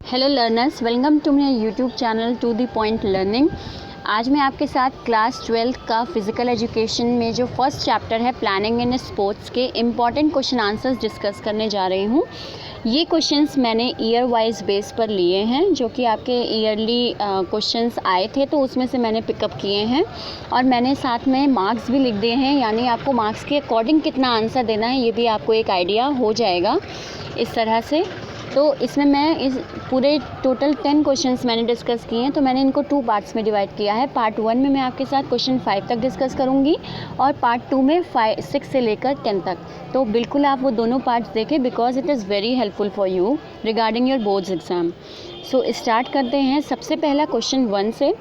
Hello learners, welcome to my YouTube channel to the point learning. आज मैं आपके साथ क्लास 12 का फिज़िकल एजुकेशन में जो फर्स्ट चैप्टर है प्लानिंग इन स्पोर्ट्स के इम्पॉर्टेंट क्वेश्चन आंसर्स डिस्कस करने जा रही हूँ। ये क्वेश्चंस मैंने ईयर वाइज बेस पर लिए हैं, जो कि आपके ईयरली क्वेश्चंस आए थे तो उसमें से मैंने पिकअप किए हैं और मैंने साथ में मार्क्स भी लिख दिए हैं, यानी आपको मार्क्स के अकॉर्डिंग कितना आंसर देना है ये भी आपको एक आइडिया हो जाएगा इस तरह से। तो इसमें मैं इस पूरे टोटल 10 क्वेश्चंस मैंने डिस्कस किए हैं, तो मैंने इनको 2 पार्ट्स में डिवाइड किया है। पार्ट 1 में मैं आपके साथ क्वेश्चन 5 तक डिस्कस करूंगी और पार्ट 2 में 6 से लेकर 10 तक। तो बिल्कुल आप वो दोनों पार्ट्स देखें because it is very helpful for you regarding your boards exam. So start करते हैं। सबसे पहला क्वेश्चन 1 से,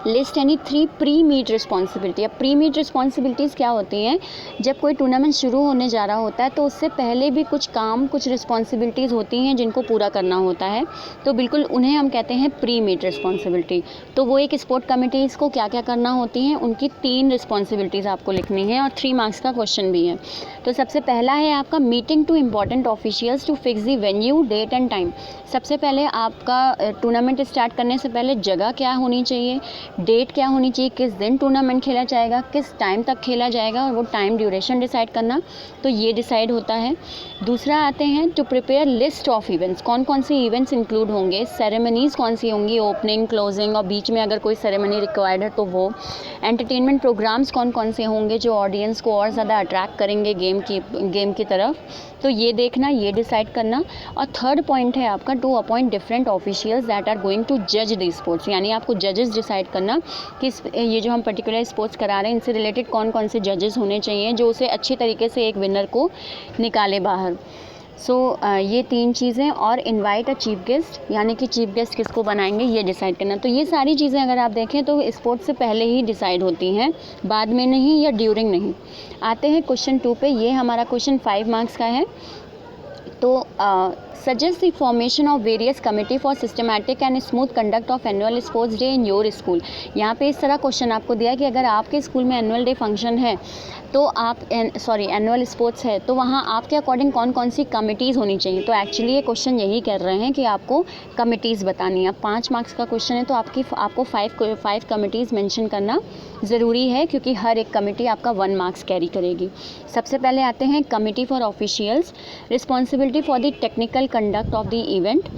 list any 3 pre meet responsibility. अब प्री मीट रिस्पॉन्सिबिलिटीज़ क्या होती हैं? जब कोई टूर्नामेंट शुरू होने जा रहा होता है तो उससे पहले भी कुछ काम, कुछ रिस्पॉन्सिबिलिटीज़ होती हैं जिनको पूरा करना होता है, तो बिल्कुल उन्हें हम कहते हैं प्री मीट रिस्पॉन्सिबिलिटी। तो वो एक स्पोर्ट कमिटीज़ को क्या क्या करना होती हैं, उनकी 3 रिस्पॉन्सिबिलिटीज़ आपको लिखनी है और 3 मार्क्स का क्वेश्चन भी है। तो सबसे पहला है आपका meeting to important officials to fix the venue, date and time. सबसे पहले आपका टूर्नामेंट स्टार्ट करने से पहले जगह क्या होनी चाहिए, डेट क्या होनी चाहिए, किस दिन टूर्नामेंट खेला जाएगा, किस टाइम तक खेला जाएगा, और वो टाइम ड्यूरेशन डिसाइड करना, तो ये डिसाइड होता है। दूसरा आते हैं to prepare list of events. कौन कौन से इवेंट्स इंक्लूड होंगे, सेरेमनीज़ कौन सी होंगी, ओपनिंग, क्लोजिंग और बीच में अगर कोई सेरेमनी रिक्वायर्ड है तो वो। एंटरटेनमेंट प्रोग्राम्स कौन कौन से होंगे जो ऑडियंस को और ज़्यादा अट्रैक्ट करेंगे गेम की तरफ, तो ये देखना, ये डिसाइड करना। और थर्ड पॉइंट है आपका to appoint different officials that are going to जज द स्पोर्ट्स, यानी आपको जजेस डिसाइड करना कि ये जो हम पर्टिकुलर स्पोर्ट्स करा रहे हैं इनसे रिलेटेड कौन कौन से जजेस होने चाहिए जो उसे अच्छी तरीके से एक विनर को निकाले बाहर। सो ये 3 चीज़ें, और इनवाइट अ चीफ गेस्ट, यानी कि चीफ गेस्ट किसको बनाएंगे ये डिसाइड करना। तो ये सारी चीज़ें अगर आप देखें तो स्पोर्ट्स से पहले ही डिसाइड होती हैं, बाद में नहीं या ड्यूरिंग नहीं। आते हैं क्वेश्चन 2 पे। ये हमारा क्वेश्चन 5 मार्क्स का है। तो suggest the formation of various committee for systematic and smooth conduct of annual sports day in your school. यहाँ पे इस तरह क्वेश्चन आपको दिया कि अगर आपके स्कूल में एनुअल डे फंक्शन है तो आप एनुअल स्पोर्ट्स है तो वहाँ आपके अकॉर्डिंग कौन कौन सी कमिटीज़ होनी चाहिए। तो एक्चुअली ये क्वेश्चन यही कर रहे हैं कि आपको कमिटीज़ बतानी है। अब 5 मार्क्स का क्वेश्चन है तो आपको 5 कमिटीज़ मेंशन करना ज़रूरी है, क्योंकि हर एक कमिटी आपका 1 मार्क्स कैरी करेगी। सबसे पहले आते हैं committee for officials, responsibility for the technical conduct of the event.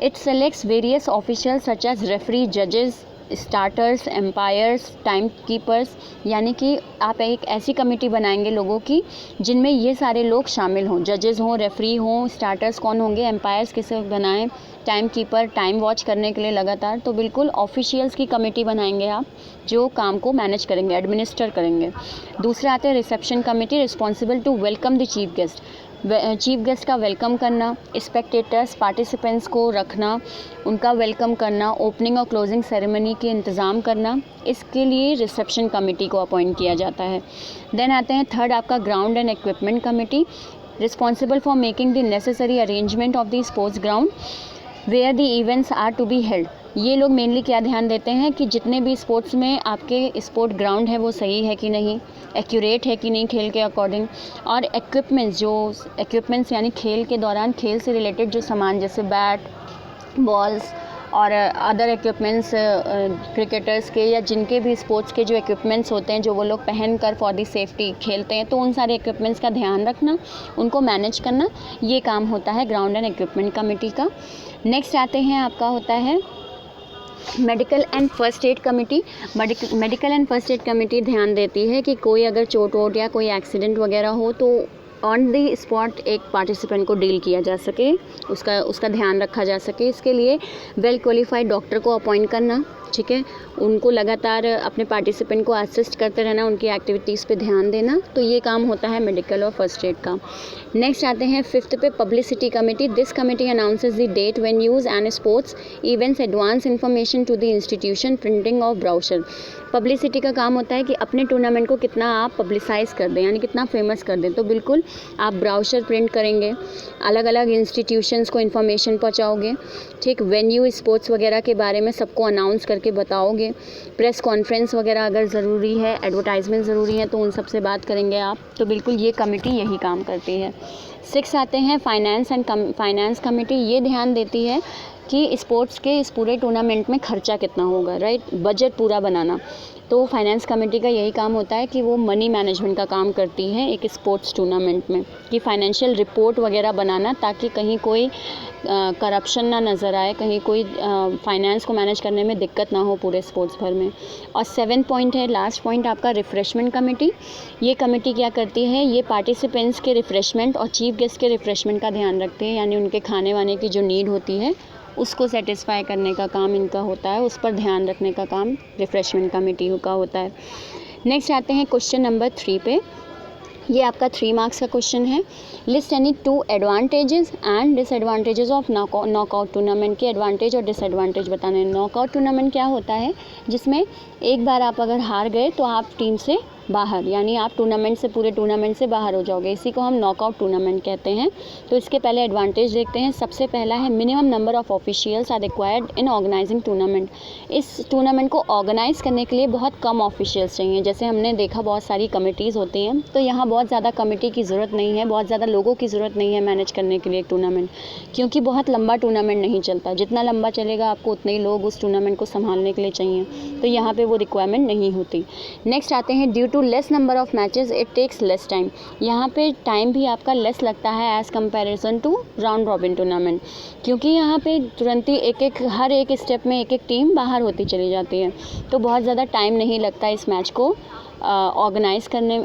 It selects various officials such as referee, जजेस, स्टार्टर्स, एम्पायर्स, टाइम कीपर्स, यानी कि आप एक ऐसी कमेटी बनाएंगे लोगों की जिनमें ये सारे लोग शामिल हों, जजेस हों, रेफरी हों, स्टार्टर्स कौन होंगे, एम्पायर्स किसे बनाएं, टाइम कीपर टाइम वॉच करने के लिए लगातार। तो बिल्कुल ऑफिशियल्स की कमेटी बनाएंगे आप जो काम को मैनेज करेंगे, एडमिनिस्टर करेंगे। दूसरा आते हैं reception committee, responsible to welcome the chief guest. Chief guest का वेलकम करना, स्पेक्टेटर्स पार्टिसिपेंट्स को रखना, उनका वेलकम करना, ओपनिंग और क्लोजिंग सेरेमनी के इंतज़ाम करना, इसके लिए रिसेप्शन कमेटी को अपॉइंट किया जाता है। देन आते हैं थर्ड आपका ground and equipment committee, responsible for making the necessary arrangement of the sports ground where the events are to be held. ये लोग मेनली क्या ध्यान देते हैं कि जितने भी स्पोर्ट्स में आपके स्पोर्ट ग्राउंड है वो सही है कि नहीं, एक्यूरेट है कि नहीं खेल के अकॉर्डिंग, और इक्विपमेंट्स यानी खेल के दौरान खेल से रिलेटेड जो सामान जैसे बैट, बॉल्स और अदर इक्विपमेंट्स क्रिकेटर्स के या जिनके भी स्पोर्ट्स के जो इक्विपमेंट्स होते हैं जो वो लोग पहन कर फॉर दी सेफ्टी खेलते हैं, तो उन सारे इक्विपमेंट्स का ध्यान रखना, उनको मैनेज करना, ये काम होता है ग्राउंड एंड इक्विपमेंट कमेटी का। नेक्स्ट आते हैं आपका होता है medical and first aid committee. Medical and first aid committee ध्यान देती है कि कोई अगर चोट वोट या कोई एक्सीडेंट वगैरह हो तो ऑन दी स्पॉट एक पार्टिसिपेंट को डील किया जा सके, उसका ध्यान रखा जा सके। इसके लिए वेल क्वालिफाइड डॉक्टर को अपॉइंट करना, ठीक है, उनको लगातार अपने पार्टिसिपेंट को असिस्ट करते रहना, उनकी एक्टिविटीज़ पे ध्यान देना, तो ये काम होता है मेडिकल और फर्स्ट एड का। नेक्स्ट आते हैं 5th पे publicity committee. This committee announces the date, venues and sports events, advance information to the institution, printing of brochure. Publicity का काम होता है कि अपने टूर्नामेंट को कितना आप पब्लिसाइज़ कर दें, यानी कितना फेमस कर दें। तो बिल्कुल आप ब्राउचर प्रिंट करेंगे, अलग अलग इंस्टीट्यूशंस को इन्फॉर्मेशन पहुँचाओगे, ठीक, वेन्यू, स्पोर्ट्स वगैरह के बारे में सबको अनाउंस करके बताओगे, प्रेस कॉन्फ्रेंस वगैरह अगर ज़रूरी है, एडवर्टाइजमेंट ज़रूरी है तो उन सब से बात करेंगे आप। तो बिल्कुल ये कमेटी यही काम करती है। 6 आते हैं फाइनेंस कमेटी। ये ध्यान देती है कि स्पोर्ट्स के इस पूरे टूर्नामेंट में खर्चा कितना होगा, राइट, बजट पूरा बनाना। तो फाइनेंस कमेटी का यही काम होता है कि वो मनी मैनेजमेंट का काम करती है एक स्पोर्ट्स टूर्नामेंट में, कि फाइनेंशियल रिपोर्ट वगैरह बनाना, ताकि कहीं कोई करप्शन ना नज़र आए, कहीं कोई फाइनेंस को मैनेज करने में दिक्कत ना हो पूरे स्पोर्ट्स भर में। और 7 पॉइंट है, लास्ट पॉइंट आपका रिफ़्रेशमेंट कमेटी। ये कमेटी क्या करती है, ये पार्टिसिपेंट्स के रिफ़्रेशमेंट और चीफ गेस्ट के रिफ़्रेशमेंट का ध्यान रखते हैं, यानी उनके खाने वाने की जो नीड होती है उसको सेटिस्फाई करने का काम इनका होता है, उस पर ध्यान रखने का काम रिफ़्रेशमेंट कमेटी का होता है। नेक्स्ट आते हैं क्वेश्चन नंबर 3 पे। ये आपका 3 मार्क्स का क्वेश्चन है। List any 2 advantages and disadvantages of knockout tournament. के एडवांटेज और डिसएडवांटेज बताने हैं। नॉकआउट टूर्नामेंट क्या होता है, जिसमें एक बार आप अगर हार गए तो आप टीम से बाहर, यानी आप टूर्नामेंट से, पूरे टूर्नामेंट से बाहर हो जाओगे। इसी को हम नॉकआउट टूर्नामेंट कहते हैं। तो इसके पहले एडवांटेज देखते हैं। सबसे पहला है minimum number of officials are required in organizing tournament. इस टूर्नामेंट को ऑर्गेनाइज करने के लिए बहुत कम ऑफिशियल्स चाहिए। जैसे हमने देखा बहुत सारी कमिटीज़ होती हैं, तो यहाँ बहुत ज़्यादा कमेटी की ज़रूरत नहीं है, बहुत ज़्यादा लोगों की ज़रूरत नहीं है मैनेज करने के लिए एक टूर्नामेंट, क्योंकि बहुत लंबा टूर्नामेंट नहीं चलता। जितना लंबा चलेगा आपको उतने ही लोग उस टूर्नामेंट को संभालने के लिए चाहिए, तो यहाँ पर वो रिक्वायरमेंट नहीं होती। नेक्स्ट आते हैं due to less number of matches it takes less time. यहाँ पे टाइम भी आपका लेस लगता है as comparison to round robin tournament, क्योंकि यहाँ पे तुरंत ही हर एक स्टेप में एक एक टीम बाहर होती चली जाती है, तो बहुत ज़्यादा टाइम नहीं लगता इस मैच को ऑर्गेनाइज़ करने,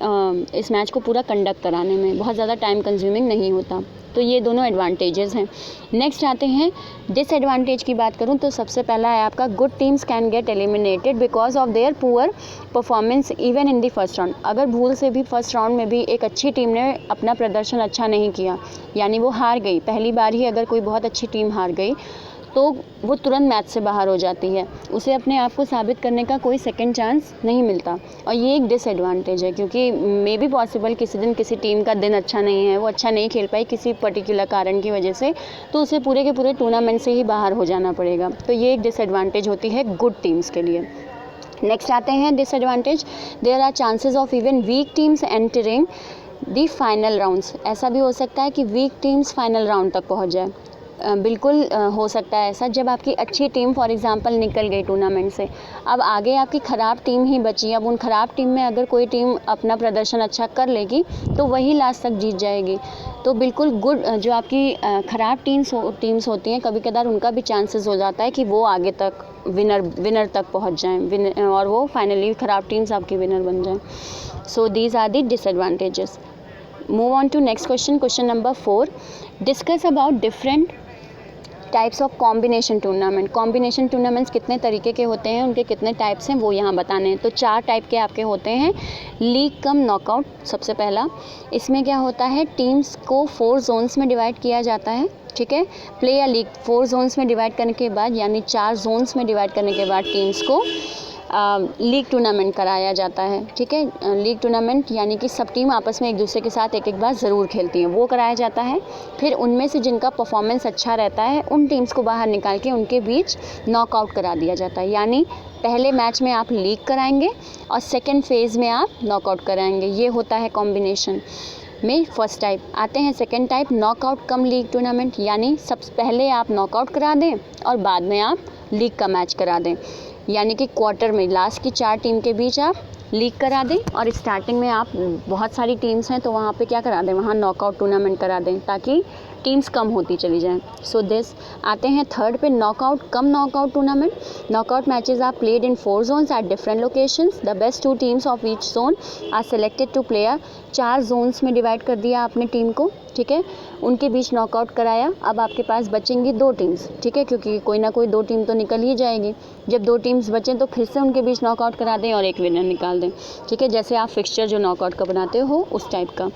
इस मैच को पूरा कंडक्ट कराने में बहुत ज़्यादा टाइम कंज्यूमिंग नहीं होता। तो ये दोनों एडवांटेजेस हैं। नेक्स्ट आते हैं डिसएडवांटेज की बात करूं तो सबसे पहला है आपका good teams can get eliminated because of their poor performance even in the first round. अगर भूल से भी फर्स्ट राउंड में भी एक अच्छी टीम ने अपना प्रदर्शन अच्छा नहीं किया, यानी वो हार गई, पहली बार ही अगर कोई बहुत अच्छी टीम हार गई तो वो तुरंत मैच से बाहर हो जाती है, उसे अपने आप को साबित करने का कोई सेकंड चांस नहीं मिलता। और ये एक डिसएडवांटेज है, क्योंकि मे बी पॉसिबल किसी दिन किसी टीम का दिन अच्छा नहीं है, वो अच्छा नहीं खेल पाई किसी पर्टिकुलर कारण की वजह से, तो उसे पूरे के पूरे टूर्नामेंट से ही बाहर हो जाना पड़ेगा। तो ये एक डिसएडवांटेज होती है गुड टीम्स के लिए। नेक्स्ट आते हैं disadvantage. There are chances of even weak teams entering the final rounds. ऐसा भी हो सकता है कि वीक टीम्स फाइनल राउंड तक पहुँच जाए। बिल्कुल हो सकता है ऐसा, जब आपकी अच्छी टीम फॉर एग्जांपल निकल गई टूर्नामेंट से, अब आगे आपकी ख़राब टीम ही बची। अब उन ख़राब टीम में अगर कोई टीम अपना प्रदर्शन अच्छा कर लेगी तो वही लास्ट तक जीत जाएगी। तो बिल्कुल गुड, जो आपकी ख़राब टीम्स होती हैं, कभी कभार उनका भी चांसेस हो जाता है कि वो आगे तक विनर तक पहुंच जाएं, और वो फाइनली ख़राब टीम्स आपकी विनर बन जाएं। So these are the disadvantages. Move on to next question, question number 4। Discuss about different types of combination tournament. Combination tournaments कितने तरीके के होते हैं, उनके कितने टाइप्स हैं वो यहाँ बताने हैं। तो 4 टाइप के आपके होते हैं। लीग कम नॉकआउट सबसे पहला। इसमें क्या होता है, टीम्स को 4 जोन्स में डिवाइड किया जाता है, ठीक है। प्ले या लीग 4 जोन्स में डिवाइड करने के बाद, यानी 4 जोन्स में डिवाइड करने के बाद टीम्स को लीग टूर्नामेंट कराया जाता है, ठीक है। लीग टूर्नामेंट यानी कि सब टीम आपस में एक दूसरे के साथ एक एक बार ज़रूर खेलती हैं, वो कराया जाता है। फिर उनमें से जिनका परफॉर्मेंस अच्छा रहता है उन टीम्स को बाहर निकाल के उनके बीच नॉकआउट करा दिया जाता है। यानी पहले मैच में आप लीग कराएंगे और सेकेंड फेज़ में आप नॉकआउट कराएंगे। ये होता है कॉम्बिनेशन में फर्स्ट टाइप। आते हैं सेकेंड टाइप, नॉकआउट कम लीग टूर्नामेंट। यानी सबसे पहले आप नॉकआउट करा दें और बाद में आप लीग का मैच करा दें। यानी कि क्वार्टर में लास्ट की 4 टीम के बीच आप लीग करा दें और स्टार्टिंग में आप बहुत सारी टीम्स हैं तो वहाँ पे क्या करा दें, वहाँ नॉकआउट टूर्नामेंट करा दें, ताकि टीम्स कम होती चली जाएं। सो दिस आते हैं थर्ड पे, knockout cum knockout tournament. Knockout matches are played in 4 zones at different locations. The best 2 teams of each zone are selected to player. 4 zones में डिवाइड कर दिया आपने टीम को, ठीक है, उनके बीच नॉकआउट कराया। अब आपके पास बचेंगी 2 टीम्स, ठीक है, क्योंकि कोई ना कोई 2 टीम तो निकल ही जाएगी। जब 2 टीम्स बचें तो फिर से उनके बीच नॉकआउट करा दें और एक विनर निकाल दें, ठीक है, जैसे आप फिक्सचर जो नॉकआउट का बनाते हो उस टाइप का।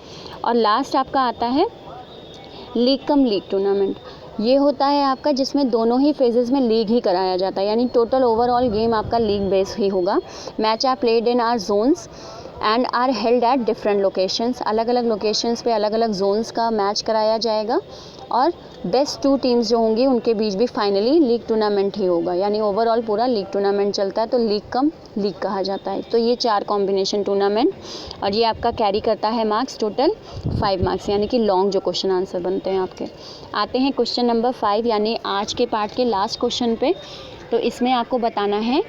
और लास्ट आपका आता है लीग कम लीग टूर्नामेंट। ये होता है आपका जिसमें दोनों ही फेजेस में लीग ही कराया जाता है, यानी टोटल ओवरऑल गेम आपका लीग बेस ही होगा। Match are played in are zones and are held at different locations. अलग अलग लोकेशंस पे अलग अलग जोन्स का मैच कराया जाएगा। और बेस्ट 2 टीम्स जो होंगी उनके बीच भी फाइनली लीग टूर्नामेंट ही होगा, यानी ओवरऑल पूरा लीग टूर्नामेंट चलता है तो लीग कम लीग कहा जाता है। तो ये 4 कॉम्बिनेशन टूर्नामेंट, और ये आपका कैरी करता है मार्क्स टोटल 5 मार्क्स, यानी कि लॉन्ग जो क्वेश्चन आंसर बनते हैं आपके। आते हैं क्वेश्चन नंबर 5 यानी आज के पार्ट के लास्ट क्वेश्चन पे। तो इसमें आपको बताना है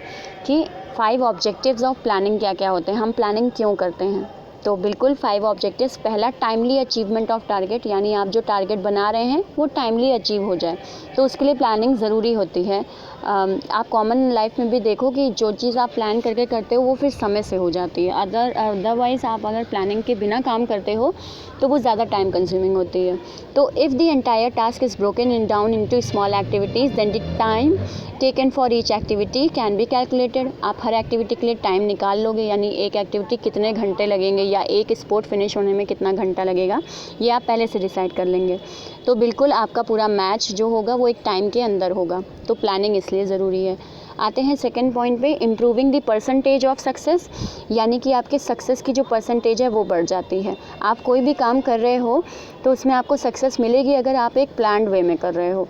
कि 5 ऑब्जेक्टिव्स ऑफ प्लानिंग क्या क्या होते हैं, हम प्लानिंग क्यों करते हैं। तो बिल्कुल 5 ऑब्जेक्टिव्स। पहला, टाइमली अचीवमेंट ऑफ टारगेट, यानी आप जो टारगेट बना रहे हैं वो टाइमली अचीव हो जाए, तो उसके लिए प्लानिंग ज़रूरी होती है। आप कॉमन लाइफ में भी देखो कि जो चीज़ आप प्लान करके करते हो वो फिर समय से हो जाती है। अदरवाइज़ आप अगर प्लानिंग के बिना काम करते हो तो वो ज़्यादा टाइम कंज्यूमिंग होती है। तो if the entire task is broken in down into small activities then the time taken for each activity can be calculated. आप हर एक्टिविटी के लिए टाइम निकाल लोगे, यानी एक एक्टिविटी कितने घंटे लगेंगे या एक स्पोर्ट फिनिश होने में कितना घंटा लगेगा, ये आप पहले से डिसाइड कर लेंगे। तो बिल्कुल आपका पूरा मैच जो होगा वो एक टाइम के अंदर होगा, तो प्लानिंग इसलिए ज़रूरी है। आते हैं सेकंड पॉइंट पे, improving the percentage of success, यानी कि आपके सक्सेस की जो परसेंटेज है वो बढ़ जाती है। आप कोई भी काम कर रहे हो तो उसमें आपको सक्सेस मिलेगी अगर आप एक प्लान्ड वे में कर रहे हो,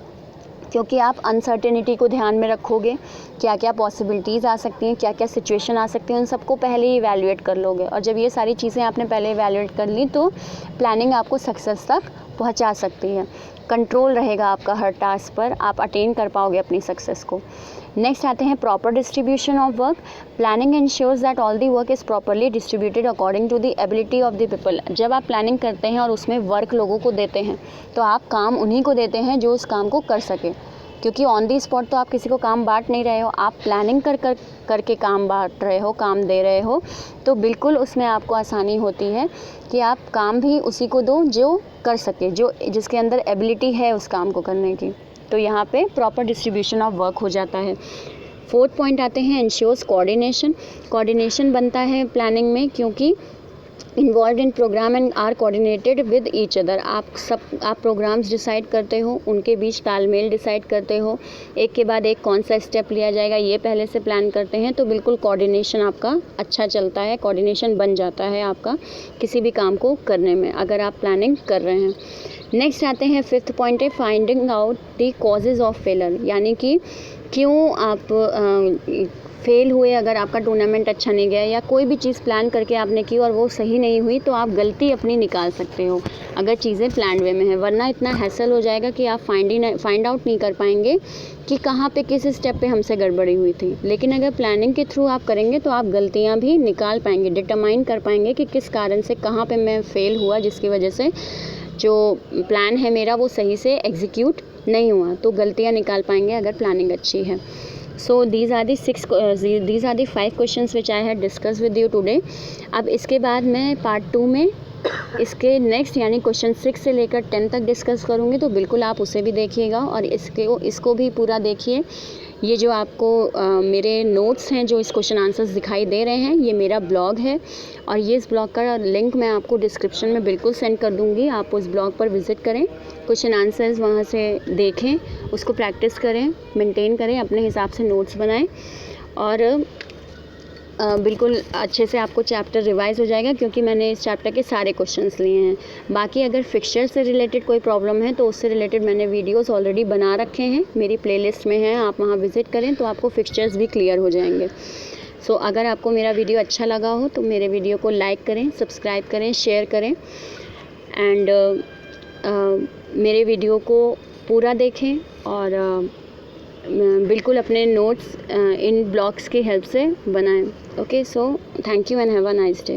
क्योंकि आप अनसर्टेनिटी को ध्यान में रखोगे, क्या क्या पॉसिबिलिटीज़ आ सकती हैं, क्या क्या सिचुएशन आ सकती हैं, उन सबको पहले ही इवैल्यूएट कर लोगे। और जब ये सारी चीज़ें आपने पहले इवैल्यूएट कर ली तो प्लानिंग आपको सक्सेस तक पहुंचा सकती है। कंट्रोल रहेगा आपका हर टास्क पर, आप अटेन कर पाओगे अपनी सक्सेस को। नेक्स्ट आते हैं proper distribution of work. Planning ensures that all the work is properly distributed according to the ability of the people. जब आप प्लानिंग करते हैं और उसमें वर्क लोगों को देते हैं तो आप काम उन्हीं को देते हैं जो उस काम को कर सके, क्योंकि ऑन दी स्पॉट तो आप किसी को काम बांट नहीं रहे हो, आप प्लानिंग करके काम बांट रहे हो, काम दे रहे हो, तो बिल्कुल उसमें आपको आसानी होती है कि आप काम भी उसी को दो जो कर सके, जिसके अंदर एबिलिटी है उस काम को करने की। तो यहाँ पे प्रॉपर डिस्ट्रीब्यूशन ऑफ वर्क हो जाता है। फोर्थ पॉइंट आते हैं इंश्योर्स कोऑर्डिनेशन। कोऑर्डिनेशन बनता है प्लानिंग में क्योंकि involve in program and are coordinated with each other. आप प्रोग्राम्स डिसाइड करते हो, उनके बीच तालमेल डिसाइड करते हो, एक के बाद एक कौन सा स्टेप लिया जाएगा ये पहले से प्लान करते हैं, तो बिल्कुल कोऑर्डिनेशन आपका अच्छा चलता है, कोऑर्डिनेशन बन जाता है आपका किसी भी काम को करने में अगर आप प्लानिंग कर रहे हैं। नेक्स्ट आते हैं फिफ्थ पॉइंट है finding out the causes of failure, यानी कि क्यों आप फेल हुए। अगर आपका टूर्नामेंट अच्छा नहीं गया या कोई भी चीज़ प्लान करके आपने की और वो सही नहीं हुई तो आप गलती अपनी निकाल सकते हो अगर चीज़ें प्लान वे में है, वरना इतना हैसल हो जाएगा कि आप फाइंड आउट नहीं कर पाएंगे कि कहाँ पे किस स्टेप पे हमसे गड़बड़ी हुई थी। लेकिन अगर प्लानिंग के थ्रू आप करेंगे तो आप गलतियाँ भी निकाल पाएंगे, डिटरमाइन कर पाएंगे कि किस कारण से कहाँ पर मैं फ़ेल हुआ, जिसकी वजह से जो प्लान है मेरा वो सही से एग्जीक्यूट नहीं हुआ, तो गलतियाँ निकाल पाएंगे अगर प्लानिंग अच्छी है। So these are the 5 questions which I had discussed with you today। अब इसके बाद मैं पार्ट 2 में इसके नेक्स्ट यानी क्वेश्चन 6 से लेकर 10 तक डिस्कस करूँगी, तो बिल्कुल आप उसे भी देखिएगा और इसको भी पूरा देखिए। ये जो आपको मेरे नोट्स हैं जो इस क्वेश्चन आंसर्स दिखाई दे रहे हैं, ये मेरा ब्लॉग है और ये इस ब्लॉग का लिंक मैं आपको डिस्क्रिप्शन में बिल्कुल सेंड कर दूँगी। आप उस ब्लॉग पर विज़िट करें, क्वेश्चन आंसर्स वहाँ से देखें, उसको प्रैक्टिस करें, मेंटेन करें, अपने हिसाब से नोट्स बनाएं और बिल्कुल अच्छे से आपको चैप्टर रिवाइज हो जाएगा, क्योंकि मैंने इस चैप्टर के सारे क्वेश्चंस लिए हैं। बाकी अगर फिक्सचर से रिलेटेड कोई प्रॉब्लम है तो उससे रिलेटेड मैंने वीडियोस ऑलरेडी बना रखे हैं, मेरी प्लेलिस्ट में हैं, आप वहां विज़िट करें तो आपको फिक्सचर्स भी क्लियर हो जाएंगे। सो अगर आपको मेरा वीडियो अच्छा लगा हो तो मेरे वीडियो को लाइक करें, सब्सक्राइब करें, शेयर करें एंड मेरे वीडियो को पूरा देखें और बिल्कुल अपने नोट्स इन ब्लॉग्स की हेल्प से बनाएं। Okay, so thank you and have a nice day.